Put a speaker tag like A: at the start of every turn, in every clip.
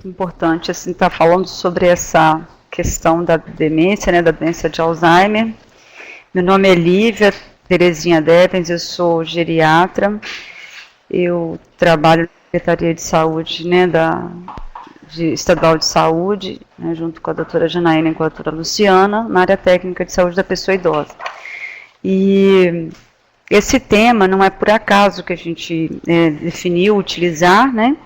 A: muito importante assim, estar falando sobre essa questão da demência, né, da doença de Alzheimer. Meu nome é Lívia Terezinha Devens, eu sou geriatra, eu trabalho na Secretaria de Saúde, né, Estadual de Saúde, né, junto com a doutora Janaína e com a doutora Luciana, na área técnica de saúde da pessoa idosa. E esse tema não é por acaso que a gente definiu utilizar, né?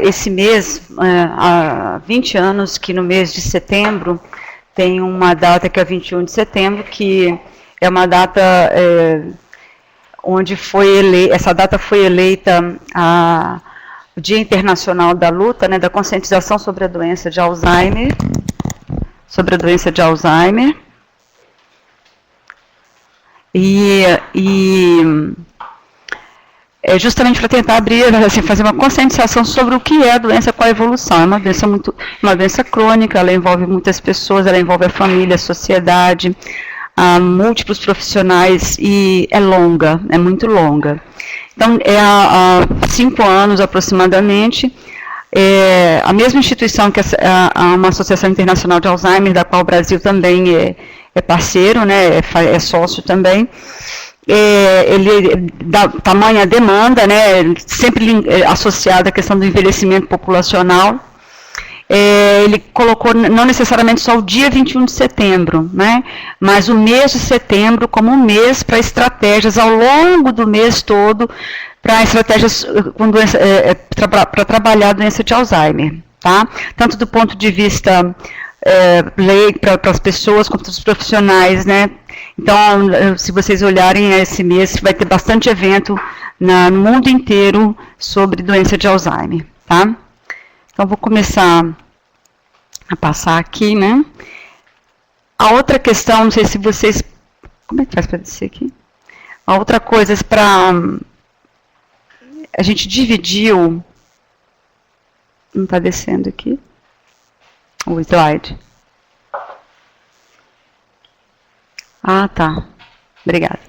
A: Esse mês, há 20 anos que no mês de setembro tem uma data que é 21 de setembro, que é uma data onde essa data foi eleita o Dia Internacional da Luta, né, da conscientização sobre a doença de Alzheimer, E é justamente para tentar abrir, assim, fazer uma conscientização sobre o que é a doença, qual a evolução. É uma doença crônica, ela envolve muitas pessoas, ela envolve a família, a sociedade, múltiplos profissionais, e é longa, é muito longa. Então, há 5 anos aproximadamente, a mesma instituição que uma Associação Internacional de Alzheimer, da qual o Brasil também é parceiro, né, é sócio também, ele dá tamanha demanda, né, sempre associada à questão do envelhecimento populacional. Ele colocou não necessariamente só o dia 21 de setembro, né, mas o mês de setembro como um mês para estratégias ao longo do mês todo, para estratégias para trabalhar a doença de Alzheimer, tá? Tanto do ponto de vista lei para as pessoas quanto os profissionais, né? Então, se vocês olharem esse mês, vai ter bastante evento no mundo inteiro sobre doença de Alzheimer, tá? Então, vou começar a passar aqui, né? A outra questão, não sei se vocês... Como é que faz para descer aqui? A outra coisa, a gente dividiu... Não está descendo aqui? O slide. Ah, tá. Obrigada.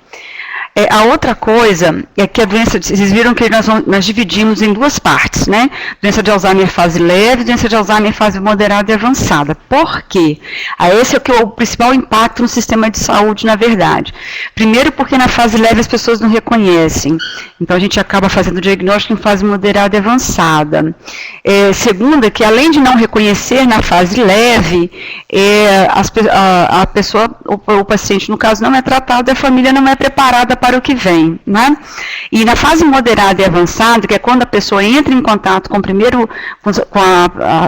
A: A outra coisa é que a doença, vocês viram que nós dividimos em 2 partes, né? Doença de Alzheimer fase leve, doença de Alzheimer fase moderada e avançada. Por quê? Esse é o principal impacto no sistema de saúde, na verdade. Primeiro, porque na fase leve as pessoas não reconhecem. Então, a gente acaba fazendo o diagnóstico em fase moderada e avançada. Segundo, que além de não reconhecer na fase leve, a pessoa, o paciente, no caso, não é tratado, a família não é preparada para o que vem, né? E na fase moderada e avançada, que é quando a pessoa entra em contato com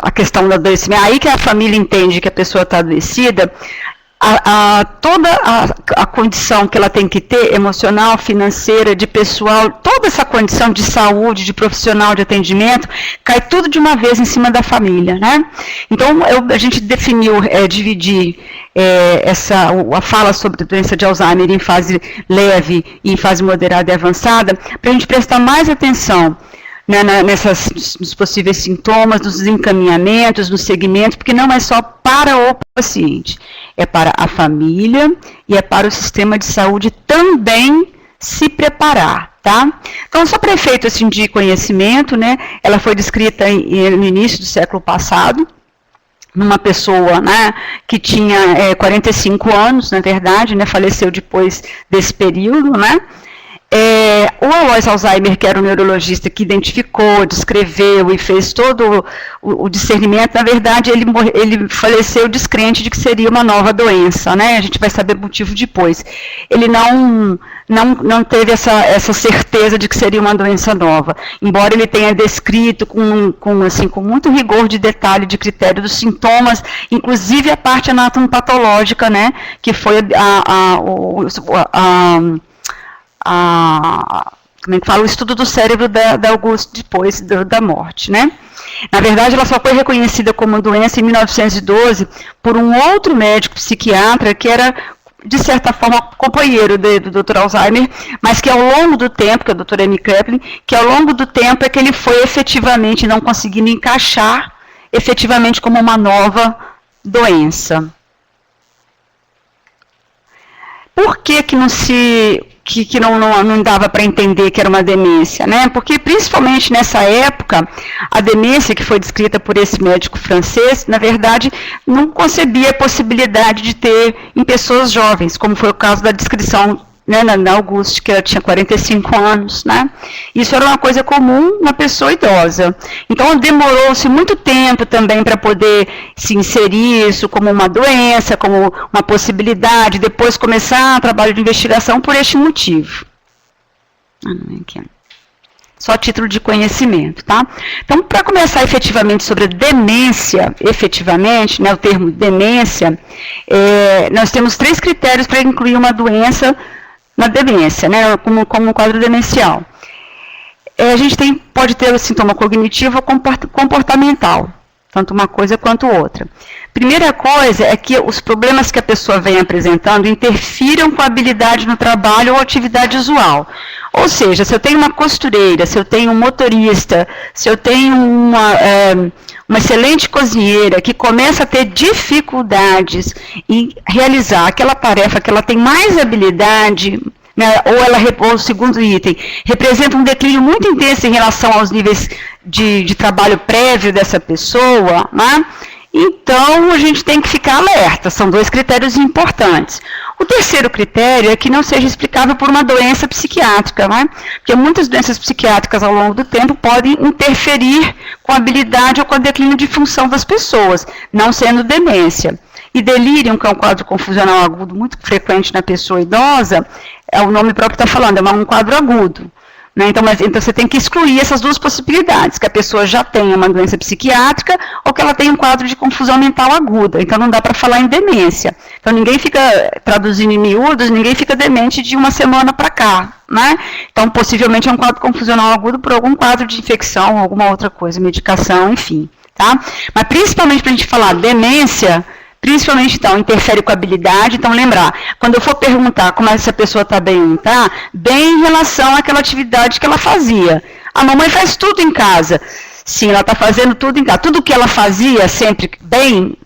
A: a questão da adoecimento, aí que a família entende que a pessoa está adoecida, toda a condição que ela tem que ter, emocional, financeira, de pessoal, toda essa condição de saúde, de profissional, de atendimento, cai tudo de uma vez em cima da família, né? Então, a gente definiu, dividir a fala sobre doença de Alzheimer em fase leve e em fase moderada e avançada, para a gente prestar mais atenção, né, nos possíveis sintomas, nos encaminhamentos, nos segmentos, porque não é só para o paciente, é para a família e é para o sistema de saúde também se preparar, tá? Então, só para efeito assim, de conhecimento, né, ela foi descrita no início do século passado, numa pessoa, né, que tinha 45 anos, na verdade, né, faleceu depois desse período, né? O Alois Alzheimer, que era o neurologista que identificou, descreveu e fez todo o discernimento, na verdade, ele faleceu descrente de que seria uma nova doença, né? A gente vai saber o motivo depois. Ele não teve essa certeza de que seria uma doença nova, embora ele tenha descrito com muito rigor de detalhe, de critério dos sintomas, inclusive a parte anatomopatológica, né? Que foi como é que fala, o estudo do cérebro da Auguste depois da morte, né? Na verdade, ela só foi reconhecida como doença em 1912 por um outro médico psiquiatra que era, de certa forma, companheiro do Dr. Alzheimer, mas que ao longo do tempo, que é o Dr. M. Kraepelin, que ao longo do tempo é que ele foi efetivamente não conseguindo encaixar efetivamente como uma nova doença. Por que não se que não dava para entender que era uma demência, né? Porque principalmente nessa época, a demência que foi descrita por esse médico francês, na verdade, não concebia a possibilidade de ter em pessoas jovens, como foi o caso da descrição, né, na Auguste, que ela tinha 45 anos, né? Isso era uma coisa comum na pessoa idosa. Então, demorou-se muito tempo também para poder se inserir isso como uma doença, como uma possibilidade, depois começar o trabalho de investigação por este motivo. Só a título de conhecimento, tá? Então, para começar efetivamente sobre a demência, efetivamente, né, o termo demência, nós temos 3 critérios para incluir uma doença na demência, né, como um quadro demencial. A gente pode ter o sintoma cognitivo ou comportamental, tanto uma coisa quanto outra. Primeira coisa é que os problemas que a pessoa vem apresentando interfiram com a habilidade no trabalho ou atividade usual. Ou seja, se eu tenho uma costureira, se eu tenho um motorista, se eu tenho uma excelente cozinheira que começa a ter dificuldades em realizar aquela tarefa que ela tem mais habilidade, né, ou o segundo item, representa um declínio muito intenso em relação aos níveis de trabalho prévio dessa pessoa, né? Então, a gente tem que ficar alerta, são 2 critérios importantes. O terceiro critério é que não seja explicável por uma doença psiquiátrica, né? Porque muitas doenças psiquiátricas ao longo do tempo podem interferir com a habilidade ou com o declínio de função das pessoas, não sendo demência. E delírio, que é um quadro confusional agudo muito frequente na pessoa idosa, o nome próprio está falando, é um quadro agudo. Né? Então você tem que excluir essas 2 possibilidades, que a pessoa já tenha uma doença psiquiátrica ou que ela tenha um quadro de confusão mental aguda. Então não dá para falar em demência. Então ninguém fica, traduzindo em miúdos, ninguém fica demente de uma semana para cá. Né? Então possivelmente é um quadro confusional agudo por algum quadro de infecção, alguma outra coisa, medicação, enfim. Tá? Mas principalmente para a gente falar demência, principalmente, então, interfere com a habilidade. Então, lembrar, quando eu for perguntar como essa pessoa está bem ou não está, bem em relação àquela atividade que ela fazia. A mamãe faz tudo em casa. Sim, ela está fazendo tudo em casa. Tudo que ela fazia sempre bem,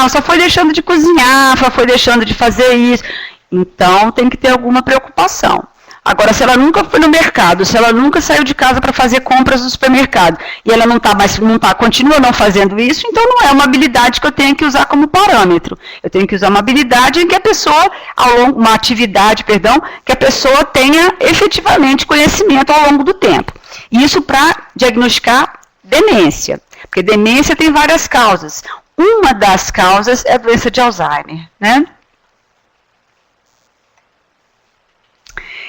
A: só foi deixando de cozinhar, só foi deixando de fazer isso. Então, tem que ter alguma preocupação. Agora, se ela nunca foi no mercado, se ela nunca saiu de casa para fazer compras no supermercado, e ela continua não fazendo isso, então não é uma habilidade que eu tenho que usar como parâmetro. Eu tenho que usar uma habilidade em que a pessoa, uma atividade, que a pessoa tenha efetivamente conhecimento ao longo do tempo. Isso para diagnosticar demência, porque demência tem várias causas. Uma das causas é a doença de Alzheimer, né?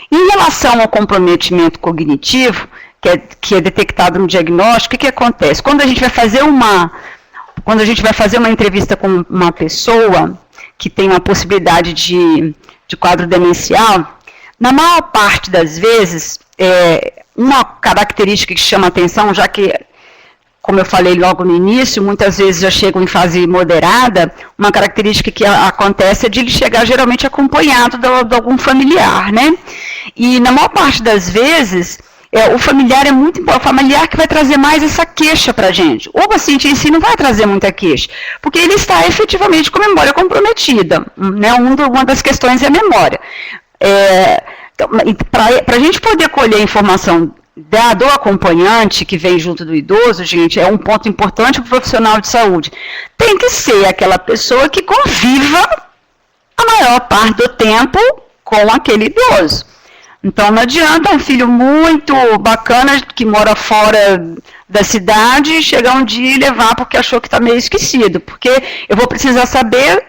A: Em relação ao comprometimento cognitivo, que é detectado no diagnóstico, o que acontece? Quando a gente vai fazer uma entrevista com uma pessoa que tem uma possibilidade de quadro demencial, na maior parte das vezes, uma característica que chama atenção, já que, como eu falei logo no início, muitas vezes já chegam em fase moderada, uma característica que acontece é de ele chegar geralmente acompanhado de algum familiar, né? E na maior parte das vezes, o familiar é muito importante, o familiar que vai trazer mais essa queixa para a gente. O paciente em si não vai trazer muita queixa, porque ele está efetivamente com a memória comprometida, né? Uma das questões é a memória. Para a gente poder colher a informação do acompanhante que vem junto do idoso, gente, é um ponto importante para o profissional de saúde. Tem que ser aquela pessoa que conviva a maior parte do tempo com aquele idoso. Então não adianta um filho muito bacana que mora fora da cidade chegar um dia e levar porque achou que está meio esquecido, porque eu vou precisar saber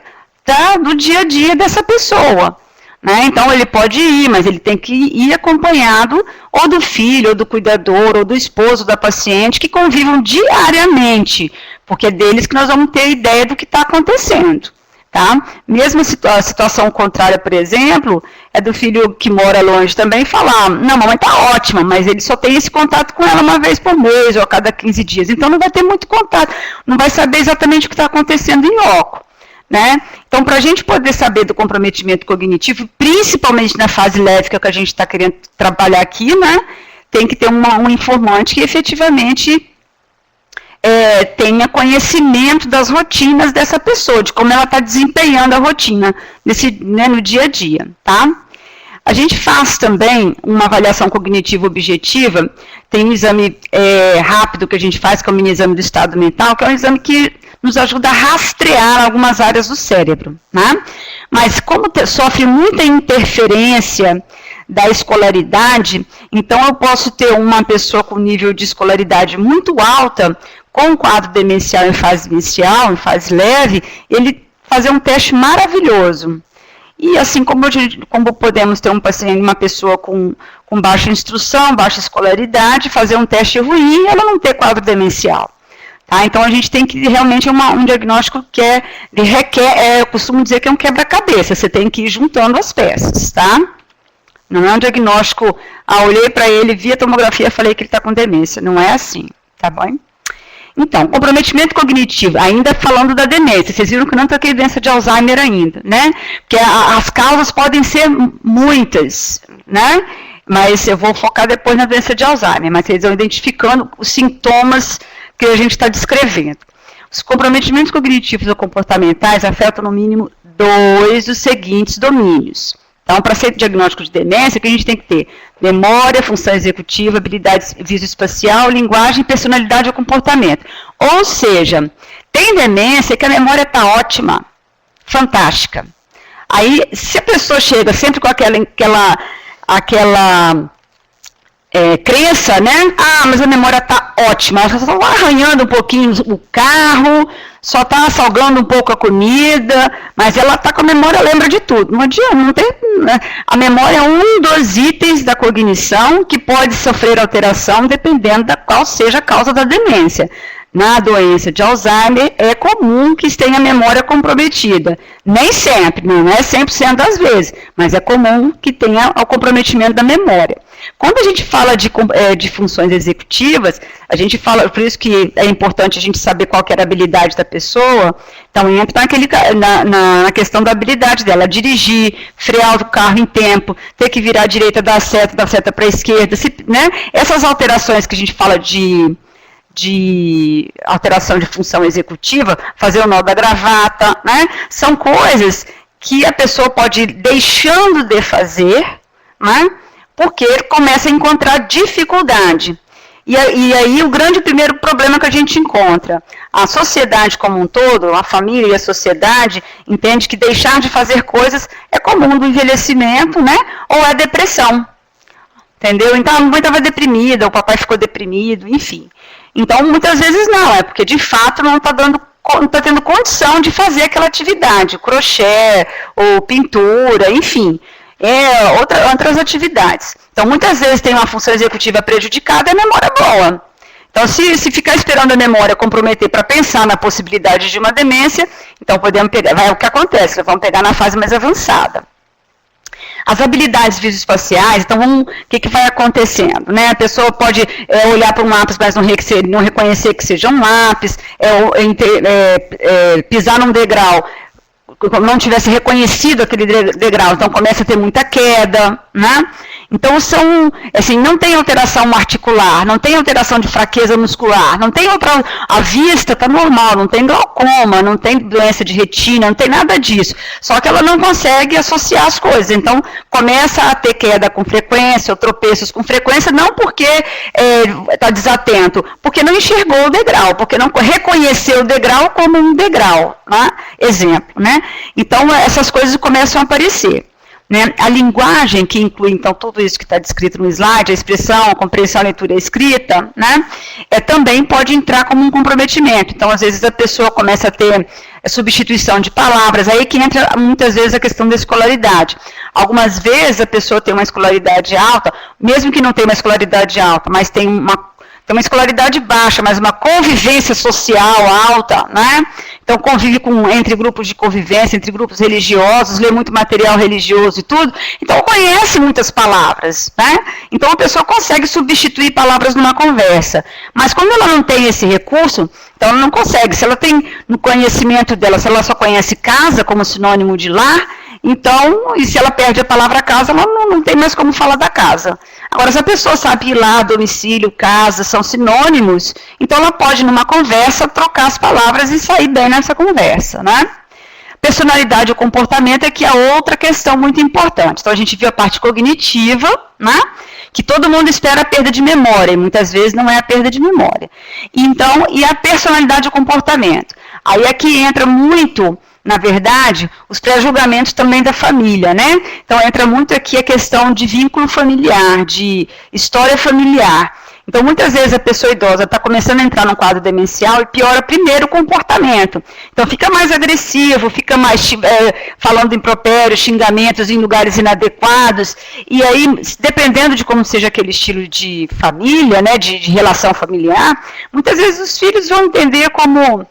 A: do dia a dia dessa pessoa. Né? Então ele pode ir, mas ele tem que ir acompanhado ou do filho, ou do cuidador, ou do esposo da paciente, que convivam diariamente, porque é deles que nós vamos ter ideia do que está acontecendo. Tá? Mesmo a situação contrária, por exemplo, é do filho que mora longe também falar, não, mamãe está ótima, mas ele só tem esse contato com ela uma vez por mês, ou a cada 15 dias, então não vai ter muito contato, não vai saber exatamente o que está acontecendo em loco. Né? Então, para a gente poder saber do comprometimento cognitivo, principalmente na fase leve, que é o que a gente está querendo trabalhar aqui, né? Tem que ter um informante que efetivamente tenha conhecimento das rotinas dessa pessoa, de como ela está desempenhando a rotina no dia a dia. Tá? A gente faz também uma avaliação cognitiva objetiva, tem um exame rápido que a gente faz, que é o mini exame do estado mental, que é um exame que nos ajuda a rastrear algumas áreas do cérebro, né? Mas como sofre muita interferência da escolaridade, então eu posso ter uma pessoa com nível de escolaridade muito alta, com quadro demencial em fase inicial, em fase leve, ele fazer um teste maravilhoso. E assim como podemos ter um paciente, uma pessoa com baixa instrução, baixa escolaridade, fazer um teste ruim e ela não ter quadro demencial. Tá? Então a gente tem que realmente um diagnóstico que requer, eu costumo dizer que é um quebra-cabeça, você tem que ir juntando as peças, tá? Não é um diagnóstico, olhei para ele, vi a tomografia, falei que ele está com demência, não é assim, tá bom? Então, comprometimento cognitivo, ainda falando da demência, vocês viram que não toquei doença de Alzheimer ainda, né? Porque as causas podem ser muitas, né? Mas eu vou focar depois na doença de Alzheimer, mas vocês vão identificando os sintomas que a gente está descrevendo. Os comprometimentos cognitivos ou comportamentais afetam no mínimo 2 dos seguintes domínios. Então, para ser diagnóstico de demência, o que a gente tem que ter? Memória, função executiva, habilidade visoespacial, linguagem, personalidade ou comportamento. Ou seja, tem demência que a memória está ótima, fantástica. Aí, se a pessoa chega sempre com aquela crença, né? Mas a memória está ótima, ela só está arranhando um pouquinho o carro, só está salgando um pouco a comida, mas ela está com a memória, lembra de tudo. Não adianta, não tem, né? A memória é um dos itens da cognição que pode sofrer alteração dependendo da qual seja a causa da demência. Na doença de Alzheimer, é comum que tenha a memória comprometida. Nem sempre, não é 100% das vezes, mas é comum que tenha o comprometimento da memória. Quando a gente fala de funções executivas, a gente fala, por isso que é importante a gente saber qual que era a habilidade da pessoa, então entra na questão da habilidade dela, dirigir, frear o carro em tempo, ter que virar à direita da seta para a esquerda, né? Essas alterações que a gente fala de alteração de função executiva, fazer o nó da gravata, né? São coisas que a pessoa pode ir deixando de fazer, né? Porque começa a encontrar dificuldade. E aí o grande primeiro problema que a gente encontra, a sociedade como um todo, a família e a sociedade, entende que deixar de fazer coisas é comum do envelhecimento, né? Ou é depressão. Entendeu? Então a mãe estava deprimida, o papai ficou deprimido, enfim. Então muitas vezes não, é porque de fato não está tendo condição de fazer aquela atividade, crochê, ou pintura, enfim. Outras atividades. Então, muitas vezes tem uma função executiva prejudicada e a memória é boa. Então, se ficar esperando a memória comprometer para pensar na possibilidade de uma demência, então podemos pegar, o que acontece? Vamos pegar na fase mais avançada. As habilidades visoespaciais, então, o que vai acontecendo? Né? A pessoa pode olhar para um lápis, mas não reconhecer que seja um lápis, pisar num degrau, como não tivesse reconhecido aquele degrau, então começa a ter muita queda, né? Então, não tem alteração articular, não tem alteração de fraqueza muscular, não tem a vista está normal, não tem glaucoma, não tem doença de retina, não tem nada disso. Só que ela não consegue associar as coisas. Então, começa a ter queda com frequência, ou tropeços com frequência, não porque está desatento, porque não enxergou o degrau, porque não reconheceu o degrau como um degrau, né? Exemplo, né? Então, essas coisas começam a aparecer. Né? A linguagem, que inclui, então, tudo isso que está descrito no slide, a expressão, a compreensão, a leitura e a escrita, né? Também pode entrar como um comprometimento. Então, às vezes, a pessoa começa a ter substituição de palavras, aí que entra, muitas vezes, a questão da escolaridade. Algumas vezes, a pessoa tem uma escolaridade alta, mesmo que não tenha uma escolaridade alta, mas tem uma escolaridade baixa, mas uma convivência social alta, né? Então, convive entre grupos de convivência, entre grupos religiosos, lê muito material religioso e tudo. Então, conhece muitas palavras, né? Então, a pessoa consegue substituir palavras numa conversa. Mas, quando ela não tem esse recurso, então ela não consegue. Se ela tem no conhecimento dela, se ela só conhece casa como sinônimo de lar, então, e se ela perde a palavra casa, ela não tem mais como falar da casa. Agora, se a pessoa sabe ir lá, domicílio, casa, são sinônimos, então ela pode, numa conversa, trocar as palavras e sair bem nessa conversa, né? Personalidade ou comportamento é que é outra questão muito importante. Então, a gente viu a parte cognitiva, né? Que todo mundo espera a perda de memória, e muitas vezes não é a perda de memória. Então, e a personalidade ou comportamento? Aí é que entra muito, na verdade, os pré-julgamentos também da família, né? Então, entra muito aqui a questão de vínculo familiar, de história familiar. Então, muitas vezes a pessoa idosa está começando a entrar num quadro demencial e piora primeiro o comportamento. Então, fica mais agressivo, fica mais falando impropérios, xingamentos em lugares inadequados. E aí, dependendo de como seja aquele estilo de família, né, de relação familiar, muitas vezes os filhos vão entender como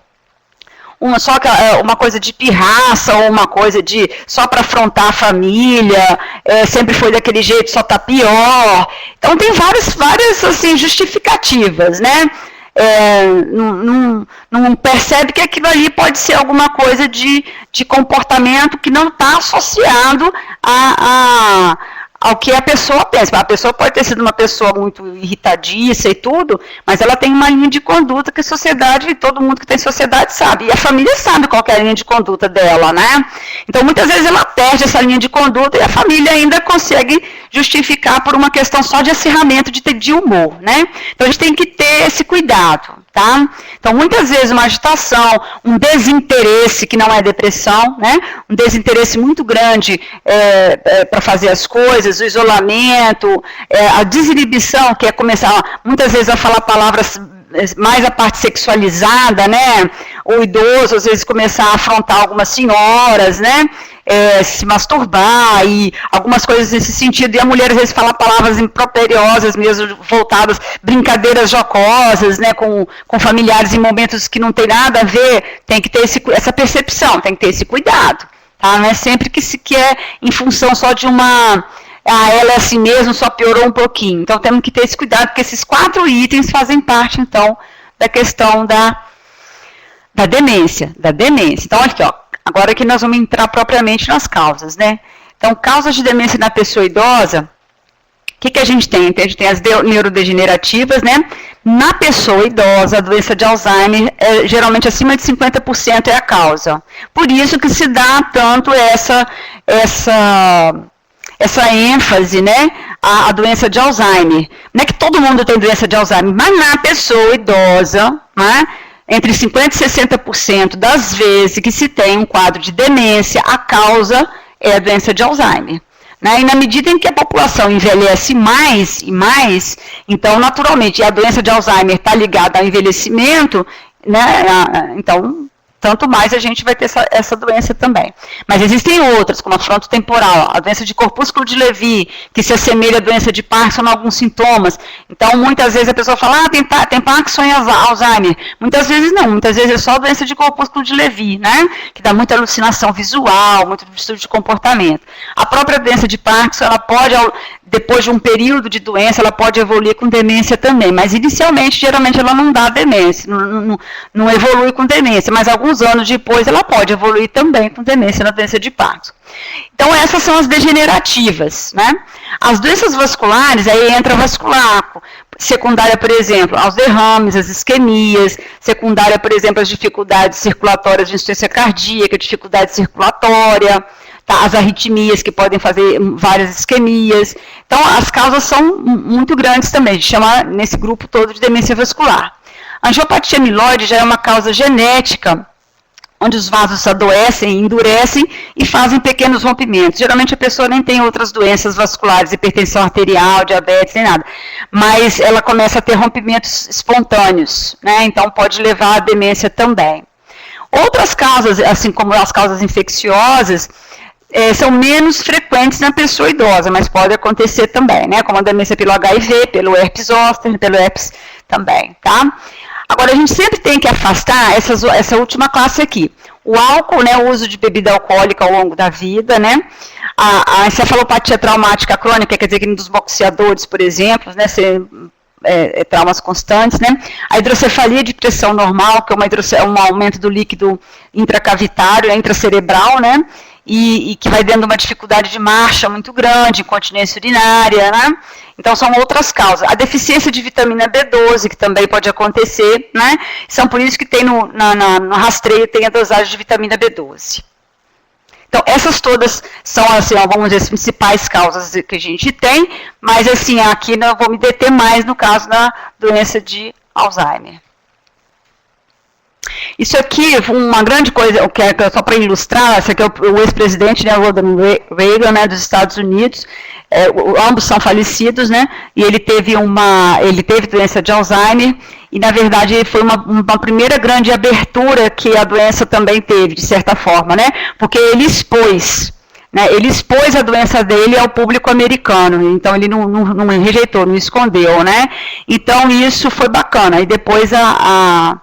A: uma coisa de pirraça, ou uma coisa de só para afrontar a família, sempre foi daquele jeito, só está pior. Então tem várias assim, justificativas, né? Não percebe que aquilo ali pode ser alguma coisa de comportamento que não está associado ao que a pessoa pensa. A pessoa pode ter sido uma pessoa muito irritadiça e tudo, mas ela tem uma linha de conduta que a sociedade, todo mundo que tem sociedade sabe, e a família sabe qual que é a linha de conduta dela, né? Então, muitas vezes ela perde essa linha de conduta e a família ainda consegue justificar por uma questão só de acirramento de humor, né? Então, a gente tem que ter esse cuidado, tá? Então, muitas vezes uma agitação, um desinteresse, que não é depressão, né? Um desinteresse muito grande para fazer as coisas, o isolamento, a desinibição, que é começar muitas vezes a falar palavras mais a parte sexualizada, né? O idoso, às vezes, começar a afrontar algumas senhoras, né? Se masturbar e algumas coisas nesse sentido. E a mulher, às vezes, fala palavras improperiosas mesmo, voltadas, brincadeiras jocosas, né? Com familiares em momentos que não tem nada a ver. Tem que ter essa percepção, tem que ter esse cuidado. Tá? Não é sempre que se quer em função só de uma... ela é assim mesmo, só piorou um pouquinho. Então, temos que ter esse cuidado, porque esses 4 itens fazem parte, então, da questão da demência. Então, aqui, ó, agora que nós vamos entrar propriamente nas causas, né? Então, causas de demência na pessoa idosa, o que a gente tem? A gente tem as neurodegenerativas, né? Na pessoa idosa, a doença de Alzheimer, geralmente acima de 50% é a causa. Por isso que se dá tanto essa ênfase, né, a doença de Alzheimer. Não é que todo mundo tem doença de Alzheimer, mas na pessoa idosa, né, entre 50% e 60% das vezes que se tem um quadro de demência, a causa é a doença de Alzheimer. Né? E na medida em que a população envelhece mais e mais, então, naturalmente, a doença de Alzheimer está ligada ao envelhecimento, né, então... tanto mais a gente vai ter essa doença também. Mas existem outras, como a frontotemporal, a doença de corpúsculo de Levy, que se assemelha à doença de Parkinson em alguns sintomas. Então, muitas vezes a pessoa fala, tem Parkinson e Alzheimer. Muitas vezes não, muitas vezes é só a doença de corpúsculo de Levy, né? Que dá muita alucinação visual, muito distúrbio de comportamento. A própria doença de Parkinson, ela pode, depois de um período de doença, ela pode evoluir com demência também. Mas, inicialmente, geralmente, ela não dá demência, não evolui com demência, mas alguns anos depois ela pode evoluir também com demência na doença de Parkinson. Então essas são as degenerativas, né? As doenças vasculares, aí entra vascular, secundária, por exemplo, aos derrames, as isquemias, secundária, por exemplo, as dificuldades circulatórias de insuficiência cardíaca, dificuldade circulatória, tá? As arritmias que podem fazer várias isquemias. Então as causas são muito grandes também, a gente chama nesse grupo todo de demência vascular. A angiopatia amiloide já é uma causa genética, onde os vasos adoecem, endurecem e fazem pequenos rompimentos. Geralmente a pessoa nem tem outras doenças vasculares, hipertensão arterial, diabetes, nem nada. Mas ela começa a ter rompimentos espontâneos, né? Então pode levar à demência também. Outras causas, assim como as causas infecciosas, são menos frequentes na pessoa idosa, mas pode acontecer também, né? Como a demência pelo HIV, pelo herpes zoster, pelo herpes também, tá? Agora, a gente sempre tem que afastar essa última classe aqui. O álcool, né, o uso de bebida alcoólica ao longo da vida, né, a encefalopatia traumática crônica, quer dizer, que dos boxeadores, por exemplo, né, traumas constantes, né, a hidrocefalia de pressão normal, que é um aumento do líquido intracavitário, intracerebral, né, e que vai dando uma dificuldade de marcha muito grande, incontinência urinária, né? Então, são outras causas. A deficiência de vitamina B12, que também pode acontecer, né? São por isso que tem no rastreio tem a dosagem de vitamina B12. Então, essas todas são, assim, vamos dizer, as principais causas que a gente tem, mas, assim, aqui não vou me deter mais no caso da doença de Alzheimer. Isso aqui, uma grande coisa, que é só para ilustrar, esse aqui é o ex-presidente, né, Ronald Reagan, né, dos Estados Unidos, ambos são falecidos, né, e ele teve doença de Alzheimer, e na verdade foi uma primeira grande abertura que a doença também teve, de certa forma, né, porque ele expôs a doença dele ao público americano, então ele não rejeitou, não escondeu, né, então isso foi bacana, e depois a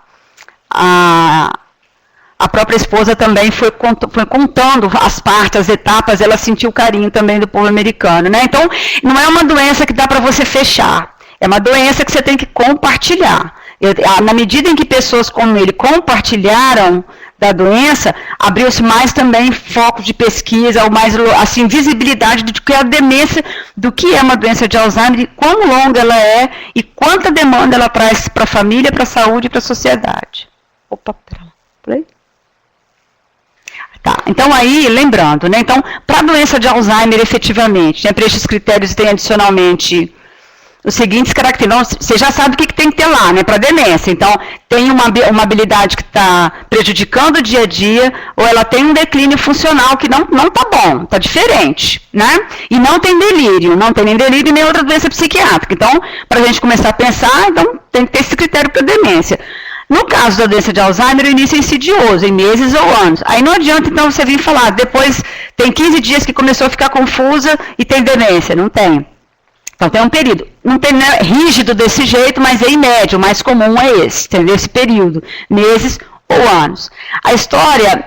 A: própria esposa também foi contando as partes, as etapas, ela sentiu o carinho também do povo americano, né? Então, não é uma doença que dá para você fechar, é uma doença que você tem que compartilhar. Na medida em que pessoas como ele compartilharam da doença, abriu-se mais também foco de pesquisa, ou mais, assim, visibilidade do que é a demência, do que é uma doença de Alzheimer, e quão longa ela é, e quanta demanda ela traz para a família, para a saúde e para a sociedade. Opa, pera, por aí. Tá, então aí, lembrando, né, então, para a doença de Alzheimer, efetivamente, né, para estes critérios tem adicionalmente os seguintes características. Você já sabe o que tem que ter lá, né, para demência. Então, tem uma habilidade que está prejudicando o dia a dia, ou ela tem um declínio funcional que não está bom, está diferente, né? E não tem delírio, não tem nem delírio nem outra doença psiquiátrica. Então, para a gente começar a pensar, então, tem que ter esse critério para demência. No caso da doença de Alzheimer, o início é insidioso, em meses ou anos. Aí não adianta, então, você vir falar, depois tem 15 dias que começou a ficar confusa e tem demência. Não tem. Então, tem um período. Não tem, né, rígido desse jeito, mas é em médio. O mais comum é esse, entendeu? Esse período, meses ou anos. A história,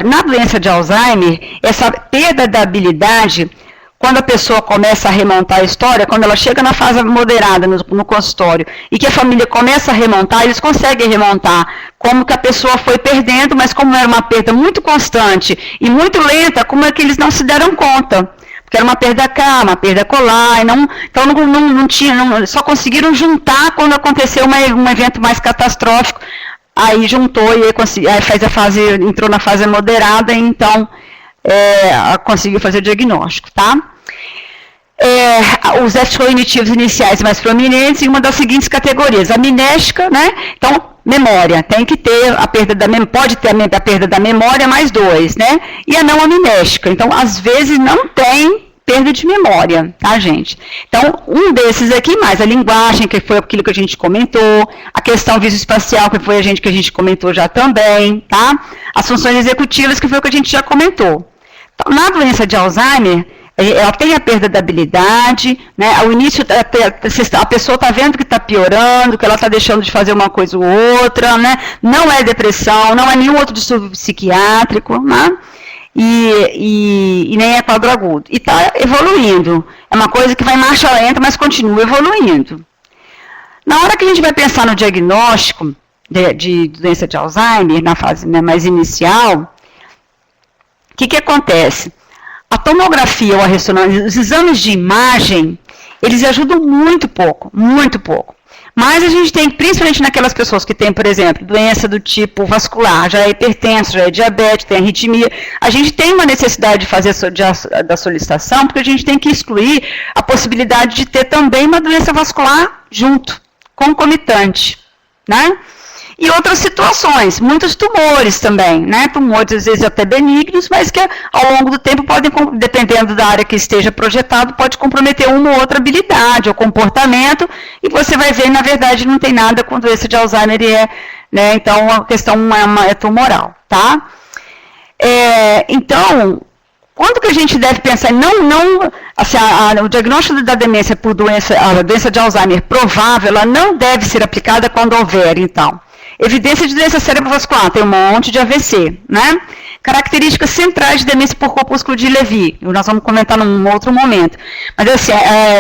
A: na doença de Alzheimer, essa perda da habilidade, quando a pessoa começa a remontar a história, quando ela chega na fase moderada no consultório, e que a família começa a remontar, eles conseguem remontar como que a pessoa foi perdendo, mas como era uma perda muito constante e muito lenta, como é que eles não se deram conta. Porque era uma perda cá, uma perda colar, então só conseguiram juntar quando aconteceu um evento mais catastrófico, aí juntou e aí entrou na fase moderada, e então conseguiu fazer o diagnóstico, tá? Os déficits cognitivos iniciais mais prominentes em uma das seguintes categorias: amnésica, né? Então, memória, tem que ter a perda da memória, pode ter a perda da memória mais 2, né? E a não amnésica, então, às vezes não tem perda de memória, tá, gente? Então, um desses aqui, mais a linguagem, que foi aquilo que a gente comentou, a questão visoespacial, que foi que a gente comentou já também, tá? As funções executivas, que foi o que a gente já comentou. Então, na doença de Alzheimer, ela tem a perda da habilidade, né? Ao início a pessoa está vendo que está piorando, que ela está deixando de fazer uma coisa ou outra, né? Não é depressão, não é nenhum outro distúrbio psiquiátrico, né? E nem é quadro agudo. E está evoluindo. É uma coisa que vai em marcha lenta, mas continua evoluindo. Na hora que a gente vai pensar no diagnóstico de doença de Alzheimer, na fase, né, mais inicial, o que acontece? A tomografia ou a ressonância, os exames de imagem, eles ajudam muito pouco, muito pouco. Mas a gente tem, principalmente naquelas pessoas que têm, por exemplo, doença do tipo vascular, já é hipertenso, já é diabetes, tem arritmia, a gente tem uma necessidade de fazer da solicitação, porque a gente tem que excluir a possibilidade de ter também uma doença vascular junto, concomitante, né? E outras situações, muitos tumores também, né? Tumores às vezes até benignos, mas que ao longo do tempo podem, dependendo da área que esteja projetado, pode comprometer uma ou outra habilidade ou comportamento, e você vai ver, na verdade, não tem nada com doença de Alzheimer, né? Então a questão é tumoral, tá? Então, quando que a gente deve pensar, assim, o diagnóstico da demência por a doença de Alzheimer provável, ela não deve ser aplicada quando houver, então. Evidência de doença cerebrovascular, tem um monte de AVC, né? Características centrais de demência por corpúsculo de Levy, nós vamos comentar num outro momento. Mas assim,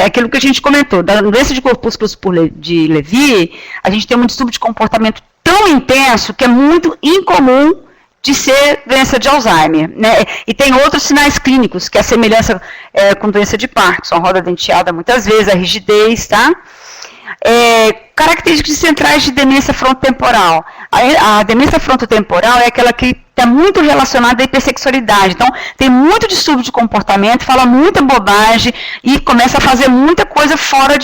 A: aquilo que a gente comentou, da doença de corpúsculos de Levy, a gente tem um distúrbio de comportamento tão intenso que é muito incomum de ser doença de Alzheimer, né? E tem outros sinais clínicos, que é a semelhança com doença de Parkinson, roda denteada muitas vezes, a rigidez, tá? características centrais de demência frontotemporal. A demência frontotemporal é aquela que está muito relacionada à hipersexualidade. Então, tem muito distúrbio de comportamento, fala muita bobagem e começa a fazer muita coisa fora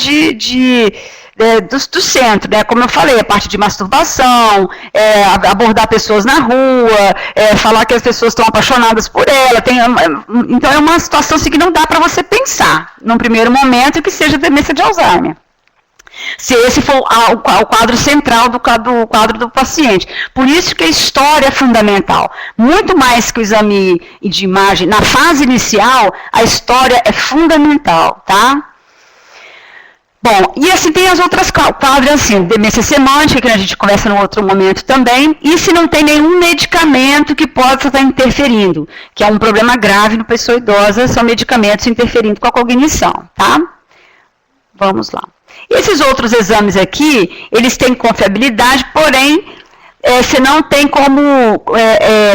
A: do centro, né? Como eu falei, a parte de masturbação, abordar pessoas na rua, falar que as pessoas estão apaixonadas por ela. Então, é uma situação assim, que não dá para você pensar, num primeiro momento, que seja demência de Alzheimer. Se esse for o quadro central do quadro do paciente. Por isso que a história é fundamental. Muito mais que o exame de imagem, na fase inicial, a história é fundamental, tá? Bom, e assim tem as outras quadros, assim, demência semântica, que a gente conversa no outro momento também, e se não tem nenhum medicamento que possa estar interferindo, que é um problema grave no pessoa idosa, são medicamentos interferindo com a cognição, tá? Vamos lá. Esses outros exames aqui, eles têm confiabilidade, porém, você não tem como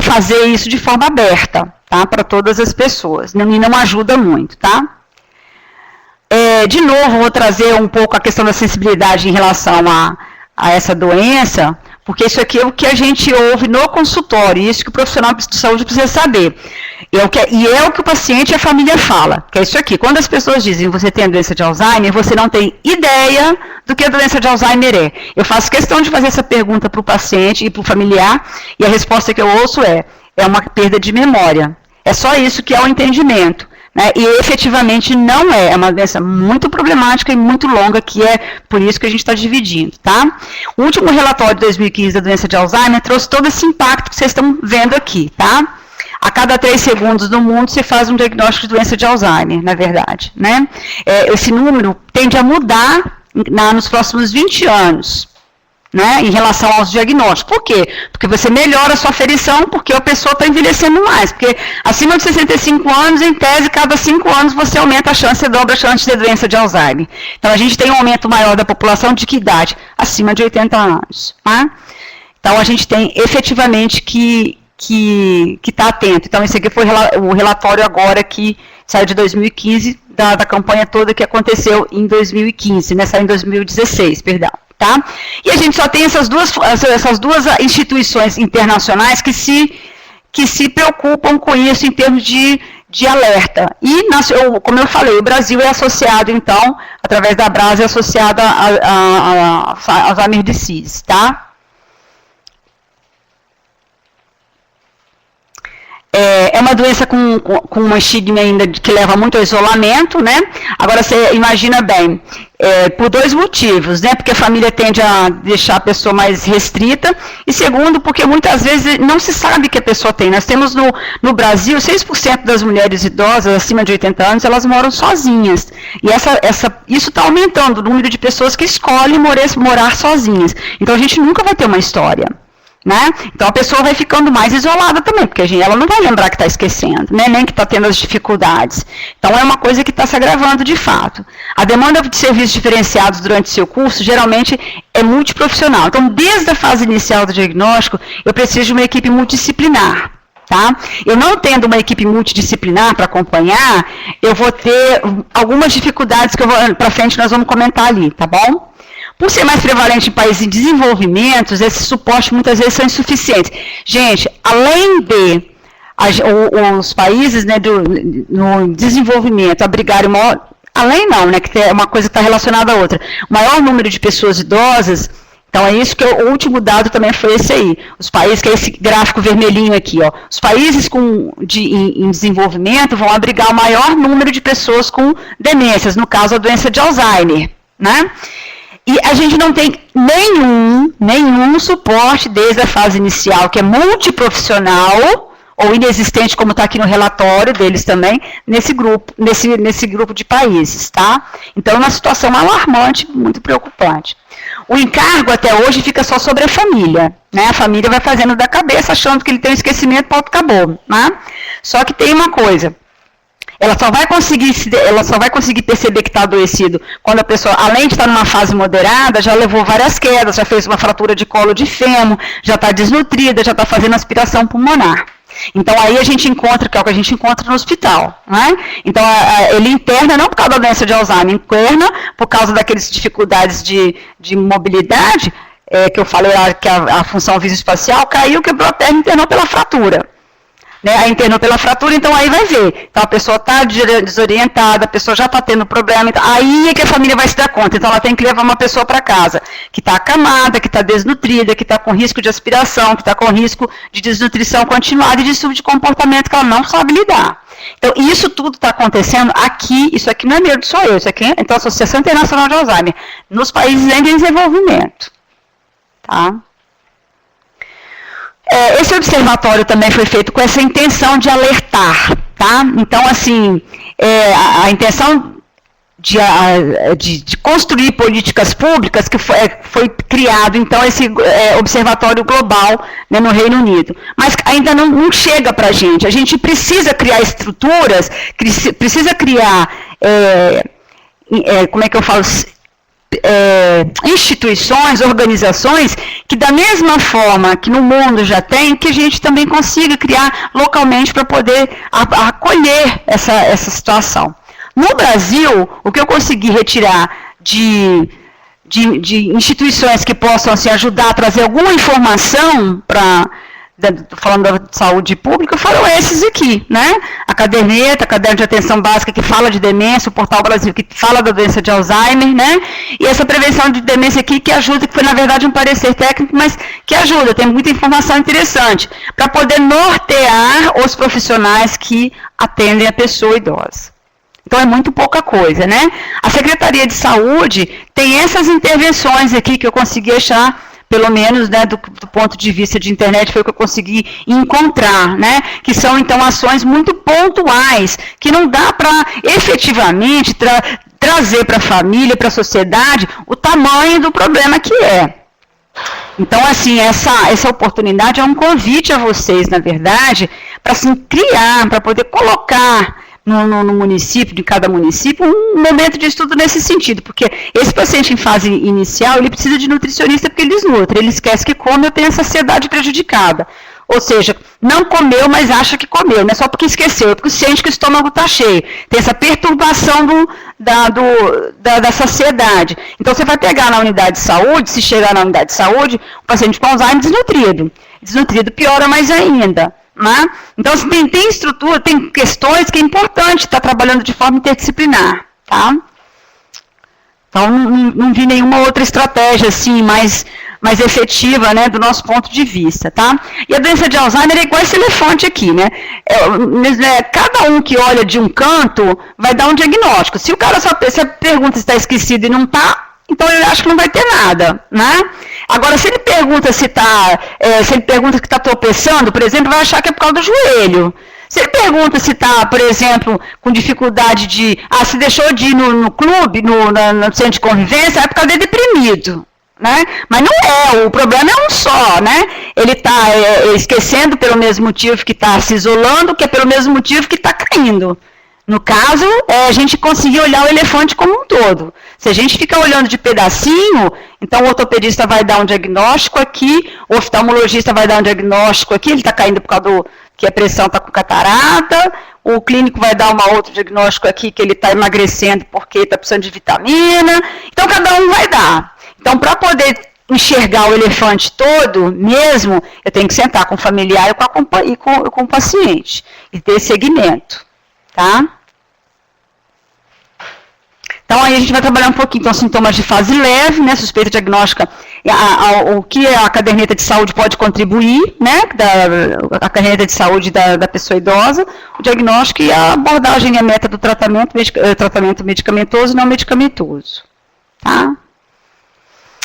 A: fazer isso de forma aberta, tá? Para todas as pessoas, e não ajuda muito, tá? De novo, vou trazer um pouco a questão da sensibilidade em relação a essa doença, porque isso aqui é o que a gente ouve no consultório, isso que o profissional de saúde precisa saber. É o que o paciente e a família fala, que é isso aqui. Quando as pessoas dizem que você tem a doença de Alzheimer, você não tem ideia do que a doença de Alzheimer é. Eu faço questão de fazer essa pergunta para o paciente e para o familiar, e a resposta que eu ouço é uma perda de memória. É só isso que é o entendimento. Né? E efetivamente não é uma doença muito problemática e muito longa, que é por isso que a gente está dividindo, tá? O último relatório de 2015 da doença de Alzheimer trouxe todo esse impacto que vocês estão vendo aqui, tá? A cada 3 segundos no mundo se faz um diagnóstico de doença de Alzheimer, na verdade, né? Esse número tende a mudar nos próximos 20 anos. Né, em relação aos diagnósticos. Por quê? Porque você melhora a sua aferição, porque a pessoa está envelhecendo mais. Porque acima de 65 anos, em tese, cada 5 anos você aumenta a chance, você dobra a chance de ter doença de Alzheimer. Então, a gente tem um aumento maior da população de que idade? Acima de 80 anos. Tá? Então, a gente tem efetivamente que estar atento. Então, esse aqui foi o relatório agora que saiu de 2015, da campanha toda que aconteceu em 2015, né, saiu em 2016, perdão. Tá? E a gente só tem essas duas instituições internacionais que se preocupam com isso em termos de alerta. E, como eu falei, o Brasil é associado, então, através da Brasa, é associado a Alzheimer Disease, tá? É uma doença com uma estigma ainda que leva muito ao isolamento, né? Agora, você imagina bem, por 2 motivos, né? Porque a família tende a deixar a pessoa mais restrita, e segundo, porque muitas vezes não se sabe que a pessoa tem. Nós temos no Brasil, 6% das mulheres idosas acima de 80 anos, elas moram sozinhas. E isso está aumentando o número de pessoas que escolhem morar sozinhas. Então, a gente nunca vai ter uma história. Né? Então a pessoa vai ficando mais isolada também, porque ela não vai lembrar que está esquecendo, né? Nem que está tendo as dificuldades. Então é uma coisa que está se agravando de fato. A demanda de serviços diferenciados durante seu curso geralmente é multiprofissional. Então, desde a fase inicial do diagnóstico, eu preciso de uma equipe multidisciplinar. Tá? Eu não tendo uma equipe multidisciplinar para acompanhar, eu vou ter algumas dificuldades que para frente nós vamos comentar ali, tá bom? Por ser mais prevalente em países em desenvolvimento, esse suporte muitas vezes são insuficientes. Gente, além de os países, né, no desenvolvimento abrigarem além não, né, que é uma coisa que está relacionada à outra, o maior número de pessoas idosas, então é isso que o último dado também foi esse aí. Os países, que é esse gráfico vermelhinho aqui, ó, os países em desenvolvimento vão abrigar o maior número de pessoas com demências, no caso a doença de Alzheimer, né? E a gente não tem nenhum suporte desde a fase inicial, que é multiprofissional, ou inexistente, como está aqui no relatório deles também, nesse grupo de países, tá? Então, é uma situação alarmante, muito preocupante. O encargo, até hoje, fica só sobre a família, né? A família vai fazendo da cabeça, achando que ele tem um esquecimento, ponto, acabou, né? Só que tem uma coisa. Ela só vai conseguir perceber que está adoecido quando a pessoa, além de estar numa fase moderada, já levou várias quedas, já fez uma fratura de colo de fêmur, já está desnutrida, já está fazendo aspiração pulmonar. Então, aí a gente encontra, que é o que a gente encontra no hospital, né? Então, ele interna não por causa da doença de Alzheimer, interna por causa daquelas dificuldades de mobilidade, que eu falei lá, que a função visoespacial caiu, quebrou a perna e internou pela fratura. Né, aí internou pela fratura, então aí vai ver. Então a pessoa está desorientada, a pessoa já está tendo problema, então, aí é que a família vai se dar conta. Então ela tem que levar uma pessoa para casa que está acamada, que está desnutrida, que está com risco de aspiração, que está com risco de desnutrição continuada e de distúrbio de comportamento que ela não sabe lidar. Então isso tudo está acontecendo aqui, isso aqui não é medo só eu, isso aqui então a Associação Internacional de Alzheimer, nos países em desenvolvimento. Tá? Esse observatório também foi feito com essa intenção de alertar, tá? Então, assim, a intenção de construir políticas públicas que foi criado, então, esse observatório global, né, no Reino Unido. Mas ainda não chega para a gente precisa criar estruturas, precisa criar, como é que eu falo, instituições, organizações, que da mesma forma que no mundo já tem, que a gente também consiga criar localmente para poder acolher essa situação. No Brasil, o que eu consegui retirar de instituições que possam assim, ajudar a trazer alguma informação para... falando da saúde pública, foram esses aqui, né? A caderneta, caderno de atenção básica que fala de demência, o Portal Brasil que fala da doença de Alzheimer, né? E essa prevenção de demência aqui que ajuda, que foi na verdade um parecer técnico, mas que ajuda, tem muita informação interessante, para poder nortear os profissionais que atendem a pessoa idosa. Então é muito pouca coisa, né? A Secretaria de Saúde tem essas intervenções aqui que eu consegui achar, pelo menos, né, do ponto de vista de internet, foi o que eu consegui encontrar, né, que são, então, ações muito pontuais, que não dá para, efetivamente, trazer para a família, para a sociedade, o tamanho do problema que é. Então, assim, essa oportunidade é um convite a vocês, na verdade, para, assim, criar, para poder colocar no município, de cada município, um momento de estudo nesse sentido, porque esse paciente em fase inicial, ele precisa de nutricionista porque ele desnutre, ele esquece que come ou tem a saciedade prejudicada, ou seja, não comeu, mas acha que comeu, não é só porque esqueceu, é porque sente que o estômago está cheio, tem essa perturbação da saciedade. Então você vai pegar na unidade de saúde, se chegar na unidade de saúde, o paciente com Alzheimer desnutrido piora mais ainda. Né? Então, assim, tem estrutura, tem questões que é importante estar trabalhando de forma interdisciplinar. Tá? Então, não vi nenhuma outra estratégia assim, mais efetiva, né, do nosso ponto de vista. Tá? E a doença de Alzheimer é igual esse elefante aqui. Né? Cada um que olha de um canto vai dar um diagnóstico. Se o cara só pergunta se está esquecido e não está, então eu acho que não vai ter nada, né? Agora, se ele pergunta se ele pergunta que está tropeçando, por exemplo, vai achar que é por causa do joelho. Se ele pergunta se está, por exemplo, com dificuldade se deixou de ir no clube, no centro de convivência, é por causa de deprimido, né? Mas não o problema é um só, né? Ele está esquecendo pelo mesmo motivo que está se isolando, que é pelo mesmo motivo que está caindo. No caso, a gente conseguir olhar o elefante como um todo. Se a gente fica olhando de pedacinho, então o ortopedista vai dar um diagnóstico aqui, o oftalmologista vai dar um diagnóstico aqui, ele está caindo por causa que a pressão está com catarata, o clínico vai dar um outro diagnóstico aqui, que ele está emagrecendo porque está precisando de vitamina. Então, cada um vai dar. Então, para poder enxergar o elefante todo mesmo, eu tenho que sentar com o familiar e com o paciente, e ter segmento. Tá? Então, aí a gente vai trabalhar um pouquinho, então, sintomas de fase leve, né, suspeita diagnóstica, o que a caderneta de saúde pode contribuir, né, a caderneta de saúde da pessoa idosa, o diagnóstico e a abordagem e a meta do tratamento medicamentoso e não medicamentoso, tá?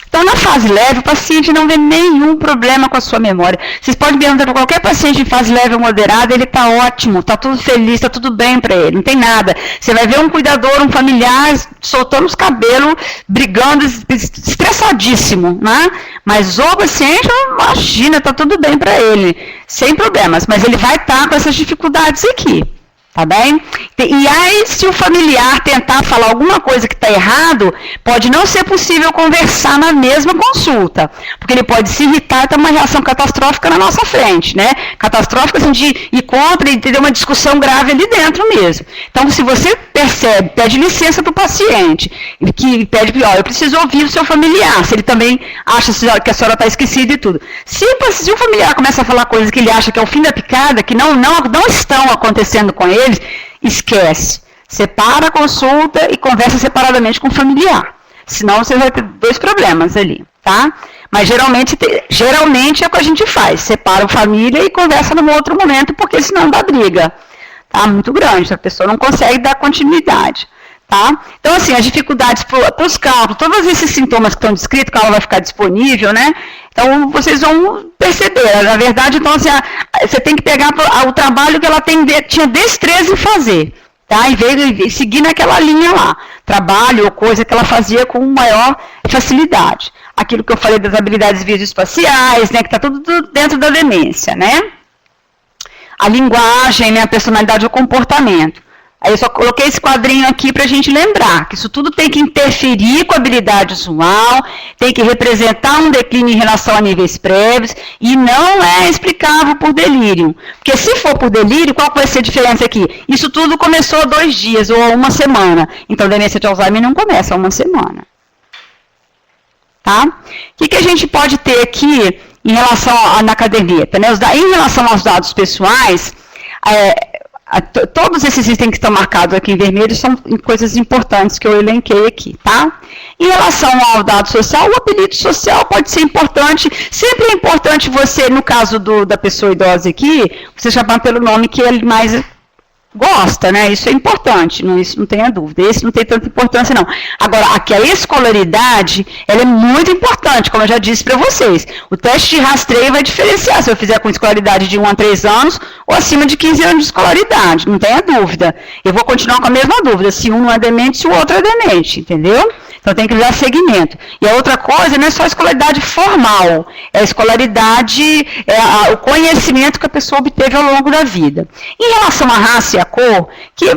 A: Então, na fase leve, o paciente não vê nenhum problema com a sua memória. Vocês podem perguntar para qualquer paciente em fase leve ou moderada, ele está ótimo, está tudo feliz, está tudo bem para ele, não tem nada. Você vai ver um cuidador, um familiar, soltando os cabelos, brigando, estressadíssimo, né? Mas o paciente, imagina, está tudo bem para ele, sem problemas. Mas ele vai estar com essas dificuldades aqui, Tá bem? E aí, se o familiar tentar falar alguma coisa que está errado, pode não ser possível conversar na mesma consulta, porque ele pode se irritar e ter uma reação catastrófica na nossa frente, né? Catastrófica, assim, de ir contra e ter uma discussão grave ali dentro mesmo. Então, se você percebe, pede licença para o paciente, que pede, ó, eu preciso ouvir o seu familiar, se ele também acha que a senhora está esquecida e tudo. Se o familiar começa a falar coisas que ele acha que é o fim da picada, que não estão acontecendo com ele, esquece. Separa a consulta e conversa separadamente com o familiar. Senão você vai ter 2 problemas ali, tá? Mas geralmente é o que a gente faz. Separa a família e conversa num outro momento, porque senão dá briga. Tá? Muito grande, a pessoa não consegue dar continuidade. Tá? Então, assim, as dificuldades para os cálculos, todos esses sintomas que estão descritos, que ela vai ficar disponível, né? Então, vocês vão perceber. Na verdade, então, assim, você tem que pegar o trabalho que ela tinha destreza em fazer, tá? E seguir naquela linha lá. Trabalho ou coisa que ela fazia com maior facilidade. Aquilo que eu falei das habilidades visoespaciais, né? Que está tudo dentro da demência, né? A linguagem, né? A personalidade e o comportamento. Aí eu só coloquei esse quadrinho aqui para a gente lembrar que isso tudo tem que interferir com a habilidade usual, tem que representar um declínio em relação a níveis prévios e não é explicável por delírio. Porque se for por delírio, qual vai ser a diferença aqui? Isso tudo começou há 2 dias ou há 1 semana. Então, demência de Alzheimer não começa há 1 semana. Tá? O que a gente pode ter aqui em relação na caderneta? Né? Em relação aos dados pessoais, todos esses itens que estão marcados aqui em vermelho são coisas importantes que eu elenquei aqui, tá? Em relação ao dado social, o apelido social pode ser importante. Sempre é importante você, no caso da pessoa idosa aqui, você chamar pelo nome que ele mais gosta, né? Isso é importante, isso não tenha dúvida. Esse não tem tanta importância, não. Agora, aqui a escolaridade, ela é muito importante, como eu já disse para vocês. O teste de rastreio vai diferenciar se eu fizer com escolaridade de 1 a 3 anos ou acima de 15 anos de escolaridade, não tenha dúvida. Eu vou continuar com a mesma dúvida, se um não é demente, se o outro é demente, entendeu? Então tem que dar segmento. E a outra coisa não é só a escolaridade formal, é a escolaridade, o conhecimento que a pessoa obteve ao longo da vida. Em relação à raça e à cor,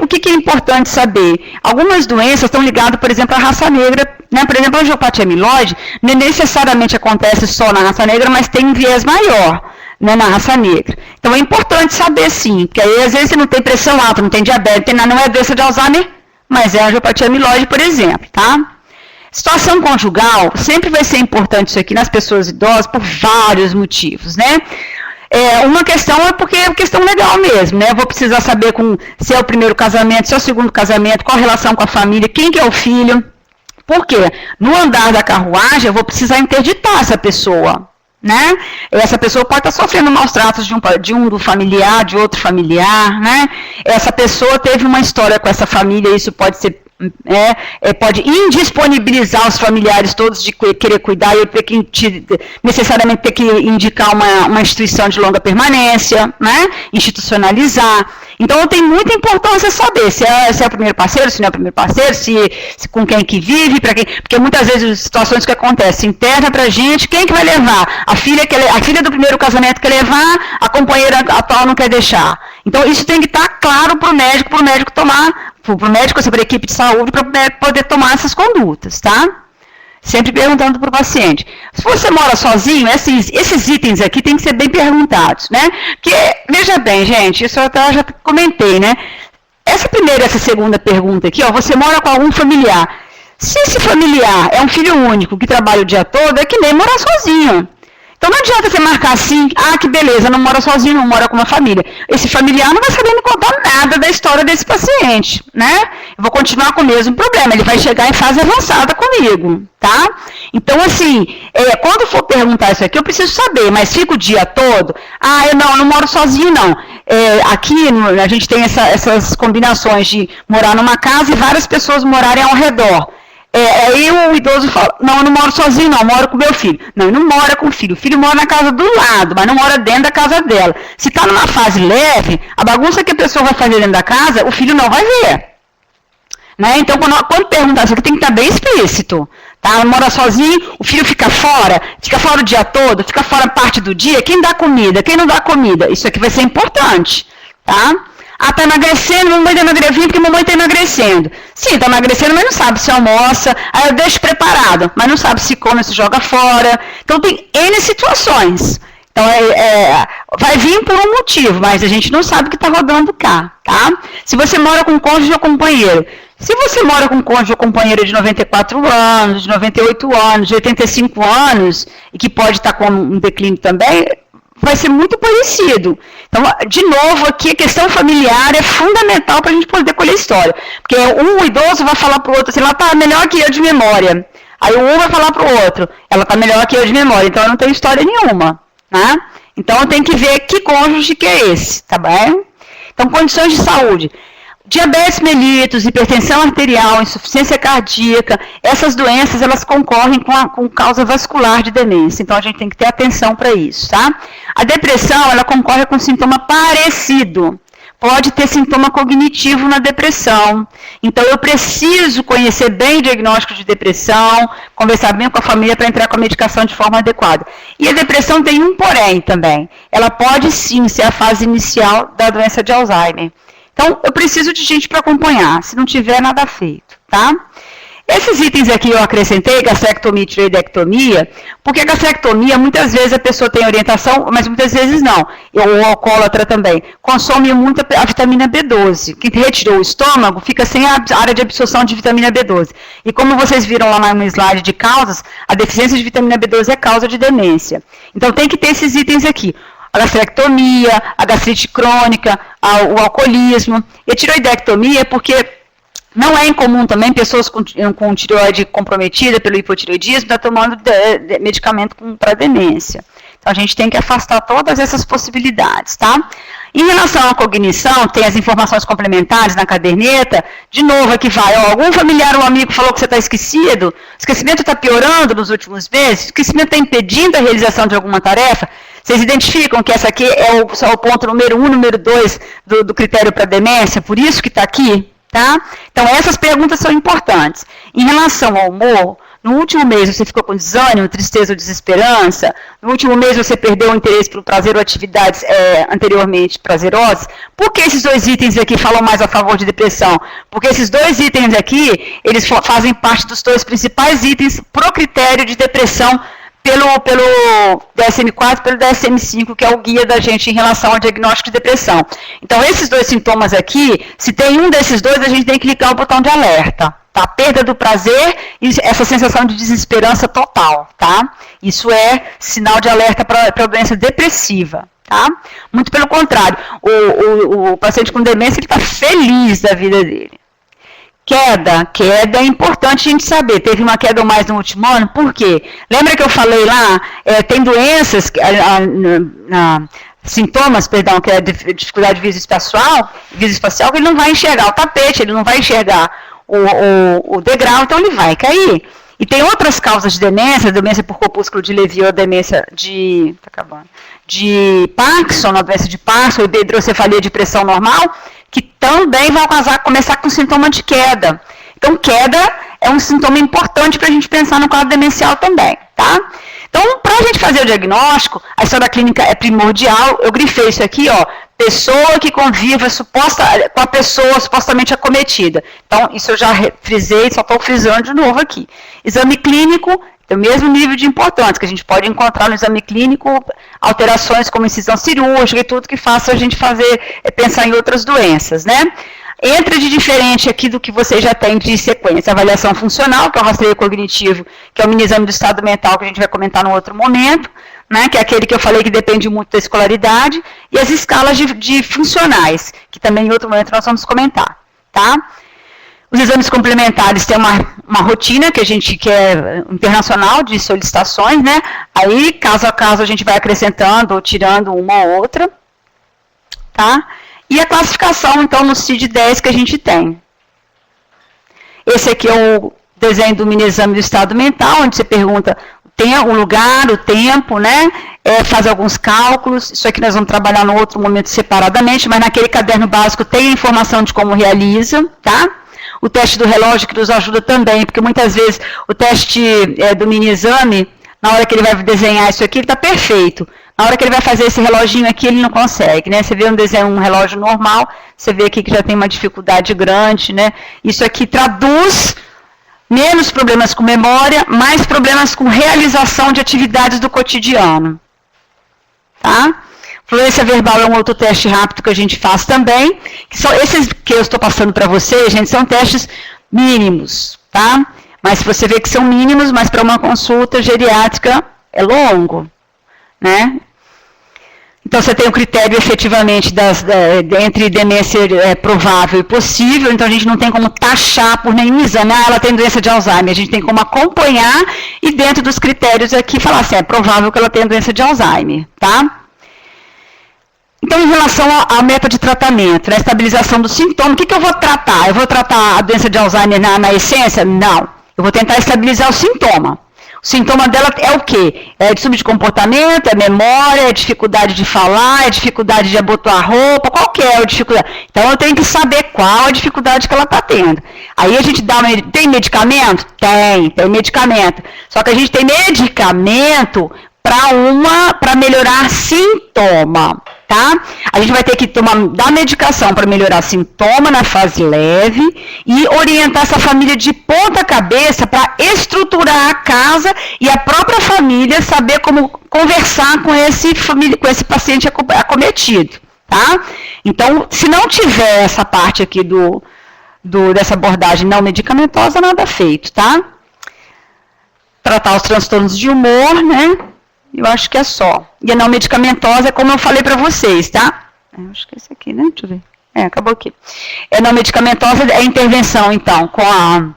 A: o que é importante saber? Algumas doenças estão ligadas, por exemplo, à raça negra, né? Por exemplo, a angiopatia amiloide não necessariamente acontece só na raça negra, mas tem um viés maior, né, na raça negra. Então é importante saber sim, porque aí às vezes você não tem pressão alta, não tem diabetes, não é doença de Alzheimer, mas é a angiopatia amiloide, por exemplo, tá? Situação conjugal, sempre vai ser importante isso aqui nas pessoas idosas por vários motivos, né? Uma questão é porque é questão legal mesmo, né? Eu vou precisar saber se é o primeiro casamento, se é o segundo casamento, qual a relação com a família, quem que é o filho. Por quê? No andar da carruagem, eu vou precisar interditar essa pessoa, né? Essa pessoa pode estar sofrendo maus tratos de um do familiar, de outro familiar, né? Essa pessoa teve uma história com essa família, isso pode ser pode indisponibilizar os familiares todos de querer cuidar e eu ter que necessariamente ter que indicar uma instituição de longa permanência, né? Institucionalizar. Então tem muita importância saber se é o primeiro parceiro, se não é o primeiro parceiro, se com quem que vive, para quem, porque muitas vezes as situações que acontecem interna pra gente, quem que vai levar? A filha do primeiro casamento quer levar, a companheira atual não quer deixar. Então isso tem que estar claro para o médico tomar, para o médico, para a equipe de saúde, para poder tomar essas condutas, tá? Sempre perguntando para o paciente. Se você mora sozinho, esses itens aqui tem que ser bem perguntados, né? Porque, veja bem, gente, isso eu até já comentei, né? Essa primeira e essa segunda pergunta aqui, ó, você mora com algum familiar. Se esse familiar é um filho único que trabalha o dia todo, é que nem morar sozinho. Então não adianta você marcar assim, que beleza, não mora sozinho, não mora com uma família. Esse familiar não vai saber me contar nada da história desse paciente, né? Eu vou continuar com o mesmo problema, ele vai chegar em fase avançada comigo, tá? Então, assim, quando for perguntar isso aqui, eu preciso saber, mas fica o dia todo? Eu não moro sozinho, não. Aqui a gente tem essas combinações de morar numa casa e várias pessoas morarem ao redor. Aí o idoso fala, não, eu não moro sozinho, não, eu moro com meu filho. Não, ele não mora com o filho mora na casa do lado, mas não mora dentro da casa dela. Se está numa fase leve, a bagunça que a pessoa vai fazer dentro da casa, o filho não vai ver. Né? Então, quando perguntar isso aqui, tem que estar bem explícito. Tá? Mora sozinho, o filho fica fora o dia todo, fica fora parte do dia, quem dá comida, quem não dá comida, isso aqui vai ser importante. Tá? Ah, tá emagrecendo, mamãe tá emagrecendo, porque mamãe tá emagrecendo. Sim, tá emagrecendo, mas não sabe se almoça, aí eu deixo preparado, mas não sabe se come, se joga fora. Então tem N situações. Então vai vir por um motivo, mas a gente não sabe o que está rodando cá, tá? Se você mora com cônjuge ou companheiro, se você mora com cônjuge ou companheiro de 94 anos, de 98 anos, de 85 anos, e que pode estar com um declínio também, vai ser muito parecido. Então, de novo, aqui a questão familiar é fundamental para a gente poder colher história. Porque um idoso vai falar para o outro assim, ela está melhor que eu de memória. Aí um vai falar para o outro, ela está melhor que eu de memória, então ela não tem história nenhuma. Né? Então, tem que ver que cônjuge que é esse, tá bem? Então, condições de saúde. Diabetes mellitus, hipertensão arterial, insuficiência cardíaca, essas doenças, elas concorrem com causa vascular de demência. Então, a gente tem que ter atenção para isso, tá? A depressão, ela concorre com sintoma parecido. Pode ter sintoma cognitivo na depressão. Então, eu preciso conhecer bem o diagnóstico de depressão, conversar bem com a família para entrar com a medicação de forma adequada. E a depressão tem um porém também. Ela pode sim ser a fase inicial da doença de Alzheimer. Então, eu preciso de gente para acompanhar, se não tiver nada feito, tá? Esses itens aqui eu acrescentei, gastrectomia e tireoidectomia, porque a gastrectomia, muitas vezes a pessoa tem orientação, mas muitas vezes não. O alcoólatra também consome muito a vitamina B12. Quem retirou o estômago fica sem a área de absorção de vitamina B12. E como vocês viram lá no slide de causas, a deficiência de vitamina B12 é causa de demência. Então tem que ter esses itens aqui. A gastrectomia, a gastrite crônica, o alcoolismo. E a tireoidectomia, porque não é incomum também pessoas com tireoide comprometida pelo hipotireoidismo estar tomando medicamento para demência. Então, a gente tem que afastar todas essas possibilidades, tá? Em relação à cognição, tem as informações complementares na caderneta. De novo, aqui vai, algum familiar ou amigo falou que você está esquecido, o esquecimento está piorando nos últimos meses, o esquecimento está impedindo a realização de alguma tarefa. Vocês identificam que essa aqui é só o ponto número 1, número 2 do critério para demência, por isso que está aqui? Tá? Então, essas perguntas são importantes. Em relação ao humor, no último mês você ficou com desânimo, tristeza ou desesperança? No último mês você perdeu o interesse pelo prazer ou atividades anteriormente prazerosas? Por que esses dois itens aqui falam mais a favor de depressão? Porque esses dois itens aqui, eles fazem parte dos dois principais itens pro critério de depressão pelo DSM-4, pelo DSM-5, que é o guia da gente em relação ao diagnóstico de depressão. Então, esses dois sintomas aqui, se tem um desses dois, a gente tem que clicar o botão de alerta, tá? Perda do prazer e essa sensação de desesperança total, tá? Isso é sinal de alerta para a doença depressiva, tá? Muito pelo contrário, o paciente com demência, ele está feliz da vida dele. Queda é importante a gente saber. Teve uma queda ou mais no último ano, por quê? Lembra que eu falei lá, tem doenças, sintomas, perdão, que é dificuldade de visão espacial, que ele não vai enxergar o tapete, ele não vai enxergar o degrau, então ele vai cair. E tem outras causas de demência por corpúsculo de Levy ou demência de Parkinson, a doença de Parkinson, hidrocefalia de pressão normal, que também vão começar com sintoma de queda. Então, queda é um sintoma importante para a gente pensar no quadro demencial também, tá? Então, para a gente fazer o diagnóstico, a história clínica é primordial. Eu grifei isso aqui, ó, pessoa que conviva com a pessoa supostamente acometida. Então, isso eu já frisei, só estou frisando de novo aqui. Exame clínico tem o mesmo nível de importância, que a gente pode encontrar no exame clínico alterações como incisão cirúrgica e tudo que faça a gente pensar em outras doenças, né? Entra de diferente aqui do que você já tem de sequência. Avaliação funcional, que é o rastreio cognitivo, que é o mini exame do estado mental, que a gente vai comentar no outro momento, né, que é aquele que eu falei que depende muito da escolaridade, e as escalas de funcionais, que também em outro momento nós vamos comentar, tá? Os exames complementares têm uma rotina que a gente quer internacional de solicitações, né? Aí, caso a caso, a gente vai acrescentando ou tirando uma ou outra, tá? E a classificação, então, no CID-10 que a gente tem. Esse aqui é o desenho do mini exame do estado mental, onde você pergunta o lugar, o tempo, né? Faz alguns cálculos. Isso aqui nós vamos trabalhar no outro momento separadamente, mas naquele caderno básico tem a informação de como realiza, tá? O teste do relógio que nos ajuda também, porque muitas vezes o teste do mini exame, Na hora que ele vai desenhar isso aqui, ele está perfeito. Na hora que ele vai fazer esse reloginho aqui, ele não consegue, né? Você vê um relógio normal, você vê aqui que já tem uma dificuldade grande, né? Isso aqui traduz menos problemas com memória, mais problemas com realização de atividades do cotidiano. Tá? Fluência verbal é um outro teste rápido que a gente faz também. Que são esses que eu estou passando para vocês, gente, são testes mínimos, tá? Mas você vê que são mínimos, mas para uma consulta geriátrica é longo, né? Então, você tem o critério, efetivamente, entre demência provável e possível. Então, a gente não tem como taxar por nenhum exame. Ah, ela tem doença de Alzheimer. A gente tem como acompanhar e, dentro dos critérios aqui, falar assim, é provável que ela tenha doença de Alzheimer, tá? Então, em relação à meta de tratamento, a estabilização do sintoma, o que eu vou tratar? Eu vou tratar a doença de Alzheimer na essência? Não. Eu vou tentar estabilizar o sintoma. O sintoma dela é o quê? É distúrbio de comportamento, é memória, é dificuldade de falar, é dificuldade de abotoar a roupa, qual que é a dificuldade? Então, eu tenho que saber qual a dificuldade que ela está tendo. Aí a gente tem medicamento? Tem medicamento. Só que a gente tem medicamento para melhorar sintoma, tá? A gente vai ter que dar medicação para melhorar sintoma na fase leve e orientar essa família de ponta cabeça para estruturar a casa e a própria família saber como conversar com esse paciente acometido, tá? Então, se não tiver essa parte aqui dessa abordagem não medicamentosa, nada feito, tá? Tratar os transtornos de humor, né? Eu acho que é só. E a não medicamentosa é como eu falei para vocês, tá? Eu acho que é esse aqui, né? Deixa eu ver. Acabou aqui. A não medicamentosa é a intervenção, então, com a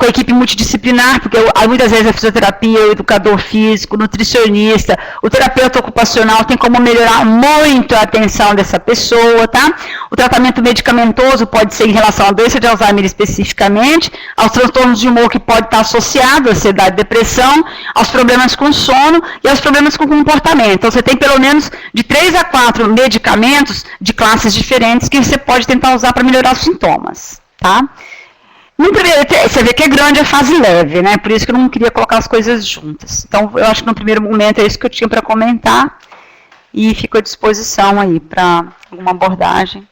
A: equipe multidisciplinar, porque muitas vezes a fisioterapia, o educador físico, o nutricionista, o terapeuta ocupacional tem como melhorar muito a atenção dessa pessoa, tá? O tratamento medicamentoso pode ser em relação à doença de Alzheimer especificamente, aos transtornos de humor que pode estar associado à ansiedade e depressão, aos problemas com sono e aos problemas com comportamento. Então, você tem pelo menos de 3 a 4 medicamentos de classes diferentes que você pode tentar usar para melhorar os sintomas, tá? Você vê que é grande a fase leve, né? Por isso que eu não queria colocar as coisas juntas. Então, eu acho que no primeiro momento é isso que eu tinha para comentar. E fico à disposição aí para alguma abordagem.